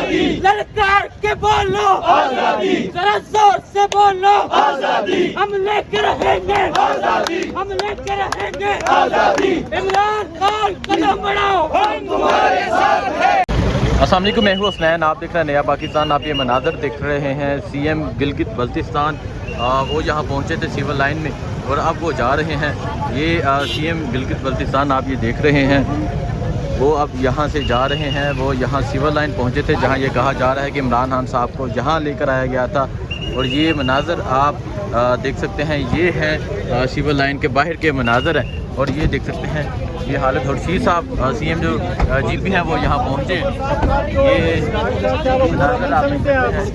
आजादी, ललकार के बोलो आजादी, जरा जोर से बोलो आजादी, हम लेकर रहेंगे आजादी, हम लेकर रहेंगे आजादी, इमरान खान कदम बढ़ाओ, हम तुम्हारे साथ हैं। अस्सलाम वालेकुम, मैं हूँ हुसनैन, आप देख रहे हैं नया पाकिस्तान। आप ये मनाज़र देख रहे हैं सीएम गिलगित बल्तिस्तान वो यहाँ पहुँचे थे सिविल लाइन में और अब वो जा रहे हैं। ये सीएम गिलगित बल्तिस्तान आप ये देख रहे हैं, वो अब यहाँ से जा रहे हैं। वो यहाँ सिविल लाइन पहुँचे थे जहाँ ये कहा जा रहा है कि इमरान खान साहब को यहाँ लेकर आया गया था। और ये मनाज़र आप देख सकते हैं, ये है सिविल लाइन के बाहर के मनाज़र हैं। और ये देख सकते हैं ये हालत। और शी साहब सीएम जो जीपी हैं वो यहाँ पहुँचे। ये मनाज़र आप देख सकते हैं।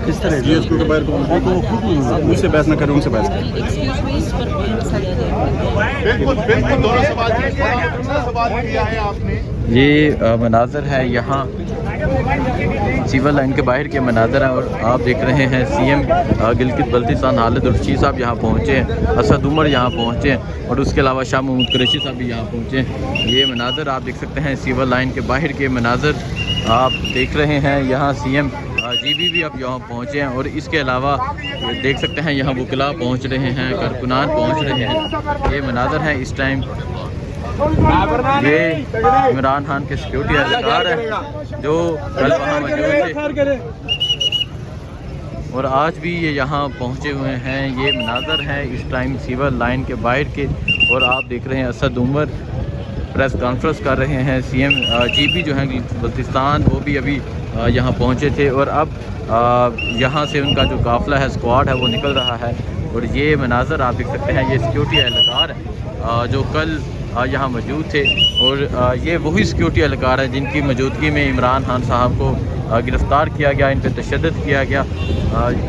किस तरह ये स्कूल के बाहर को मुझसे बहस न करें, उनसे बहस करें। ये मनाज़र है यहाँ सिविल लाइन के बाहर के मनाज़र हैं। और आप देख रहे हैं सीएम गिलगित बल्तिस्तान हालिद रशीद साहब यहाँ पहुँचे हैं, असद उमर यहाँ पहुँचे हैं और उसके अलावा शाह महमूद कुरैशी साहब भी यहाँ पहुँचे हैं। ये मनाज़र आप देख सकते हैं सिविल लाइन के बाहर के मनाज़र आप देख रहे हैं। यहाँ सीएम जीबी भी अब यहाँ पहुँचे हैं और इसके अलावा देख सकते हैं यहाँ वकला पहुँच रहे हैं, कारकुनान पहुँच रहे हैं। ये मनाज़र हैं इस टाइम। ये इमरान खान के सिक्योरिटी एहलकार है जो कल वहाँ मौजूद थे और आज भी ये यहाँ पहुँचे हुए हैं। ये मनाज़र है इस टाइम सिविल लाइन के बाहर के। और आप देख रहे हैं असद उमर प्रेस कॉन्फ्रेंस कर रहे हैं। सीएम जीपी जो हैं बल्तिस्तान वो भी अभी यहाँ पहुँचे थे और अब यहाँ से उनका जो काफ़िला है, स्क्वाड है, वो निकल रहा है। और ये मनाज़र आप देख सकते हैं, ये सिक्योरिटी एहलकार है जो कल यहाँ मौजूद थे। और ये वही सिक्योरिटी एहलकार है जिनकी मौजूदगी में इमरान खान साहब को गिरफ़्तार किया गया, इन पर तशद्दुद किया गया।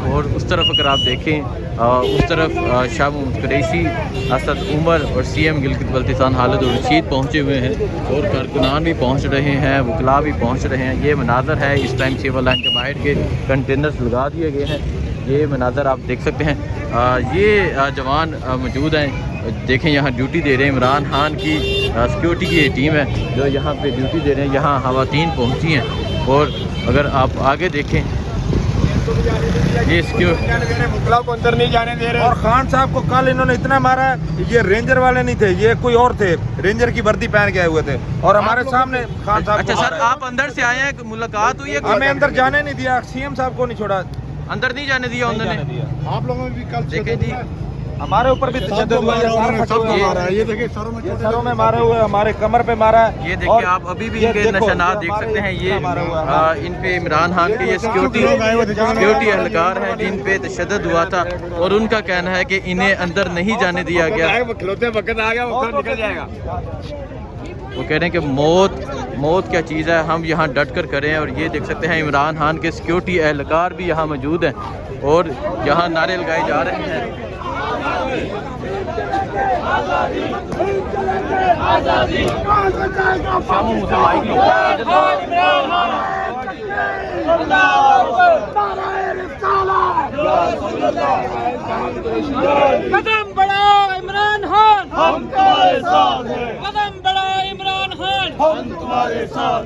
और उस तरफ अगर आप देखें, उस तरफ शाह महमूद कुरैशी, असद उमर और सीएम गिलगित बल्तिस्तान हालिद रशीद पहुँचे हुए हैं और कारकुनान भी पहुँच रहे हैं, वकला भी पहुँच रहे हैं। ये मनाज़र है इस टाइम सिविल लाइन के बाहर के कंटेनर्स लगा दिए गए हैं। ये मनाज़र आप देख सकते हैं। ये जवान मौजूद हैं, देखें यहाँ ड्यूटी दे रहे हैं। इमरान खान की सिक्योरिटी की ये टीम है जो यहाँ पे ड्यूटी दे रहे हैं। यहाँ ख़वातीन पहुँची हैं और अगर आप आगे देखें ये मुखला को अंदर नहीं जाने दे रहे। और खान साहब को कल इन्होंने इतना मारा, ये रेंजर वाले नहीं थे, ये कोई और थे, रेंजर की वर्दी पहन के आए हुए थे और हमारे सामने खान साहब। अच्छा सर, आप अंदर से आए हैं, मुलाकात हुई है? हमें अंदर जाने नहीं दिया, सीएम साहब को नहीं छोड़ा, अंदर नहीं जाने दिया उन्होंने। आप लोगों ने भी कल देखे जी, हमारे ऊपर भी तशद्दुद हुआ है। ये देखिए सरों में मारे हुए, हमारे कमर पे मारा है। ये देखिए आप अभी भी इनके निशानात देख सकते हैं। ये इन पे इमरान खान के ये सिक्योरिटी एहलकार हैं जिन पे तशद्दुद हुआ था और उनका कहना है कि इन्हें अंदर नहीं जाने दिया गया। निकल जाएगा। वो कह रहे हैं कि मौत क्या चीज़ है, हम यहाँ डट कर करें। और ये देख सकते हैं इमरान खान के सिक्योरिटी एहलकार भी यहाँ मौजूद हैं और यहाँ नारे लगाए जा रहे हैं। कदम बढ़ाओ इमरान खान, हम तुम्हारे साथ हैं। कदम बढ़ाओ इमरान खान, हम तुम्हारे साथ।